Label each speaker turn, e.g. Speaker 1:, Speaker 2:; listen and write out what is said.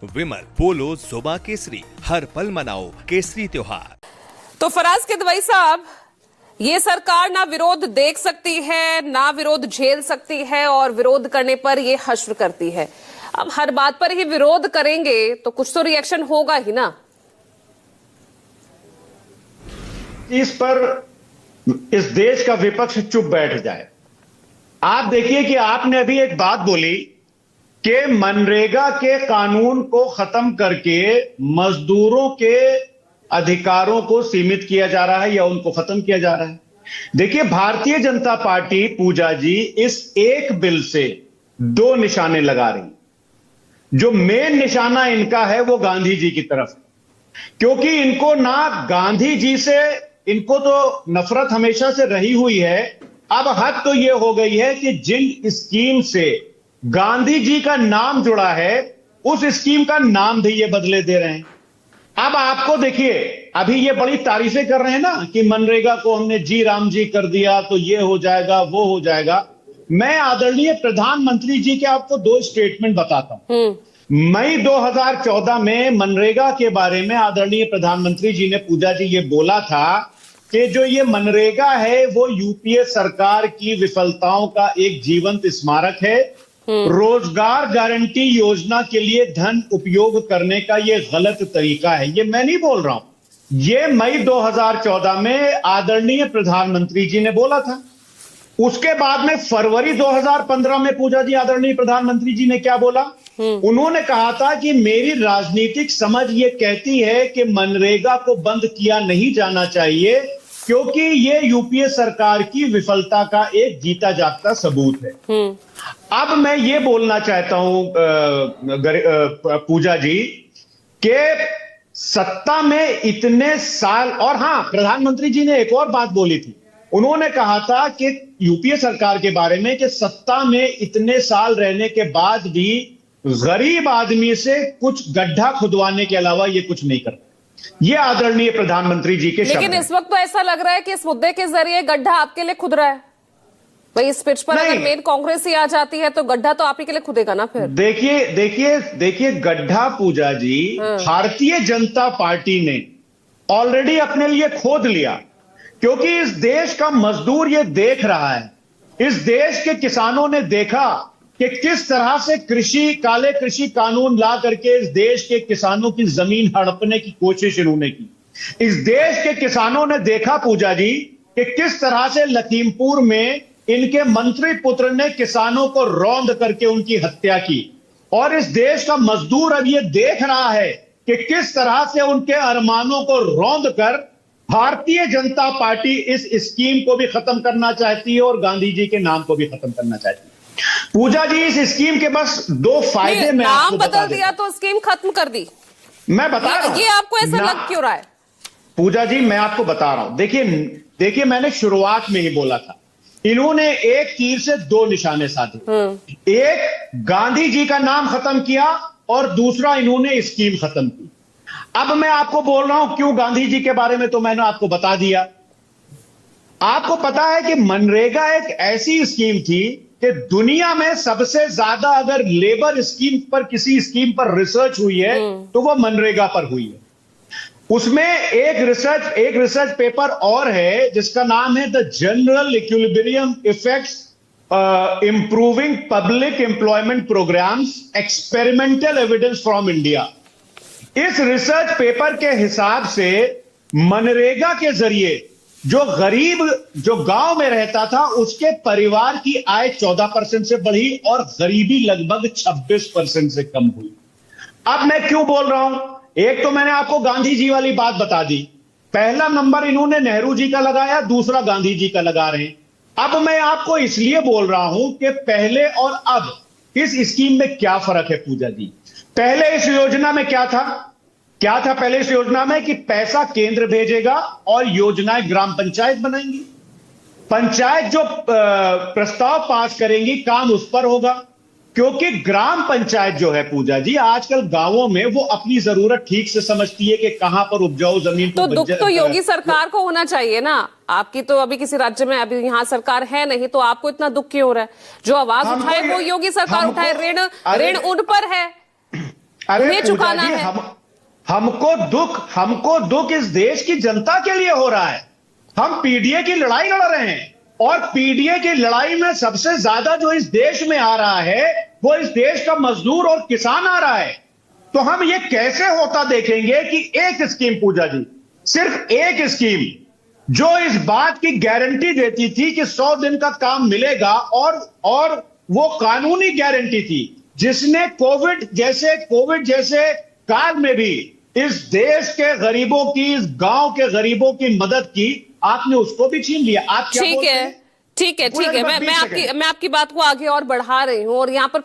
Speaker 1: विमल पोलो जुबा केसरी, हर पल मनाओ केसरी त्योहार।
Speaker 2: तो फराज किदवई साहब, ये सरकार ना विरोध देख सकती है ना विरोध झेल सकती है और विरोध करने पर ये हश्र करती है। अब हर बात पर ही विरोध करेंगे तो कुछ तो रिएक्शन होगा ही ना।
Speaker 3: इस पर इस देश का विपक्ष चुप बैठ जाए। आप देखिए कि आपने अभी एक बात बोली कि मनरेगा के कानून को खत्म करके मजदूरों के अधिकारों को सीमित किया जा रहा है या उनको खत्म किया जा रहा है। देखिए, भारतीय जनता पार्टी, पूजा जी, इस एक बिल से दो निशाने लगा रही। जो मेन निशाना इनका है वो गांधी जी की तरफ, क्योंकि इनको ना गांधी जी से, इनको तो नफरत हमेशा से रही हुई है। अब हद तो यह हो गई है कि जिन स्कीम से गांधी जी का नाम जुड़ा है उस स्कीम का नाम भी ये बदले दे रहे हैं। अब आपको देखिए, अभी ये बड़ी तारीफें कर रहे हैं ना कि मनरेगा को हमने जी राम जी कर दिया तो ये हो जाएगा वो हो जाएगा। मैं आदरणीय प्रधानमंत्री जी के आपको दो स्टेटमेंट बताता हूं। मई 2014 में मनरेगा के बारे में आदरणीय प्रधानमंत्री जी ने, पूजा जी, ये बोला था कि जो ये मनरेगा है वो यूपीए सरकार की विफलताओं का एक जीवंत स्मारक है। रोजगार गारंटी योजना के लिए धन उपयोग करने का ये गलत तरीका है। ये मैं नहीं बोल रहा हूं, ये मई 2014 में आदरणीय प्रधानमंत्री जी ने बोला था। उसके बाद में फरवरी 2015 में, पूजा जी, आदरणीय प्रधानमंत्री जी ने क्या बोला? उन्होंने कहा था कि मेरी राजनीतिक समझ ये कहती है कि मनरेगा को बंद किया नहीं जाना चाहिए क्योंकि ये यूपीए सरकार की विफलता का एक जीता जागता सबूत है। अब मैं ये बोलना चाहता हूं पूजा जी कि सत्ता में इतने साल, और हां, प्रधानमंत्री जी ने एक और बात बोली थी। उन्होंने कहा था कि यूपीए सरकार के बारे में कि सत्ता में इतने साल रहने के बाद भी गरीब आदमी से कुछ गड्ढा खुदवाने के अलावा ये कुछ नहीं करता। ये आदरणीय प्रधानमंत्री जी के शब्द हैं।
Speaker 2: लेकिन इस वक्त तो ऐसा लग रहा है कि इस मुद्दे के जरिए गड्ढा आपके लिए खुद रहा है भाई। इस पिच पर अगर मेन कांग्रेस ही आ जाती है तो गड्ढा तो आप ही के लिए खुदेगा ना फिर।
Speaker 3: देखिए गड्ढा, पूजा जी, भारतीय जनता पार्टी ने ऑलरेडी अपने लिए खोद लिया, क्योंकि इस देश का मजदूर ये देख रहा है, इस देश के किसानों ने देखा कि किस तरह से काले कृषि कानून ला करके इस देश के किसानों की जमीन हड़पने की कोशिश इन्होंने की। इस देश के किसानों ने देखा, पूजा जी, कि किस तरह से लखीमपुर में इनके मंत्री पुत्र ने किसानों को रौंद करके उनकी हत्या की। और इस देश का मजदूर अब ये देख रहा है कि किस तरह से उनके अरमानों को रौंद कर भारतीय जनता पार्टी इस स्कीम को भी खत्म करना चाहती है और गांधी जी के नाम को भी खत्म करना चाहती है। पूजा जी, इस स्कीम के बस दो फायदे मैं आपको बता
Speaker 2: बदल दिया तो स्कीम खत्म कर दी,
Speaker 3: मैं बता रहा हूं।
Speaker 2: ये आपको ऐसा लग क्यों रहा है?
Speaker 3: पूजा जी, मैं आपको बता रहा हूं। देखिए मैंने शुरुआत में ही बोला था, इन्होंने एक तीर से दो निशाने साधे। एक, गांधी जी का नाम खत्म किया और दूसरा, इन्होंने स्कीम खत्म की। अब मैं आपको बोल रहा हूं क्यों गांधी जी के बारे में तो मैंने आपको बता दिया। आपको पता है कि मनरेगा एक ऐसी स्कीम थी कि दुनिया में सबसे ज्यादा अगर लेबर स्कीम पर, किसी स्कीम पर रिसर्च हुई है तो वो मनरेगा पर हुई है। उसमें एक रिसर्च पेपर और है जिसका नाम है the general equilibrium effects improving public employment programmes, experimental evidence from India. इस रिसर्च पेपर के हिसाब से मनरेगा के जरिए जो गरीब, जो गांव में रहता था, उसके परिवार की आय 14% से बढ़ी और गरीबी लगभग 26% से कम हुई। अब मैं क्यों बोल रहा हूं? एक तो मैंने आपको गांधी जी वाली बात बता दी, पहला नंबर इन्होंने नेहरू जी का लगाया, दूसरा गांधी जी का लगा रहे हैं। अब मैं आपको इसलिए बोल रहा हूं कि पहले और अब इस स्कीम में क्या फर्क है, पूजा जी। पहले इस योजना में क्या था पहले इस योजना में कि पैसा केंद्र भेजेगा और योजनाएं ग्राम पंचायत बनाएंगी। पंचायत जो प्रस्ताव पास करेंगी, काम उस पर होगा, क्योंकि ग्राम पंचायत जो है, पूजा जी, आजकल गांवों में वो अपनी जरूरत ठीक से समझती है कि कहां पर उपजाऊ जमीन
Speaker 2: तो दुख तो योगी सरकार को होना चाहिए ना। आपकी तो अभी किसी राज्य में, अभी यहां सरकार है नहीं, तो आपको इतना दुख क्यों हो रहा है? जो आवाज उठाए वो योगी सरकार उठाए, ऋण उन पर है। उन्हें
Speaker 3: पूजा
Speaker 2: चुकाना
Speaker 3: जी,
Speaker 2: है।
Speaker 3: हमको दुख इस देश की जनता के लिए हो रहा है। हम पीडीए की लड़ाई लड़ रहे हैं और पीडीए की लड़ाई में सबसे ज्यादा जो इस देश में आ रहा है वो इस देश का मजदूर और किसान आ रहा है। तो हम ये कैसे होता देखेंगे कि एक स्कीम, पूजा जी, सिर्फ एक स्कीम जो इस बात की गारंटी देती थी कि 100 दिन का काम मिलेगा और वो कानूनी गारंटी थी, जिसने कोविड जैसे काल में भी इस देश के गरीबों की, इस गांव के गरीबों की मदद की, आपने उसको भी छीन लिया। आप क्या
Speaker 2: ठीक
Speaker 3: बोलते
Speaker 2: है,
Speaker 3: हैं?
Speaker 2: ठीक है, ठीक है।
Speaker 3: पूरा 20 सेकंड।
Speaker 2: मैं आपकी बात को आगे और बढ़ा रही हूं और यहाँ पर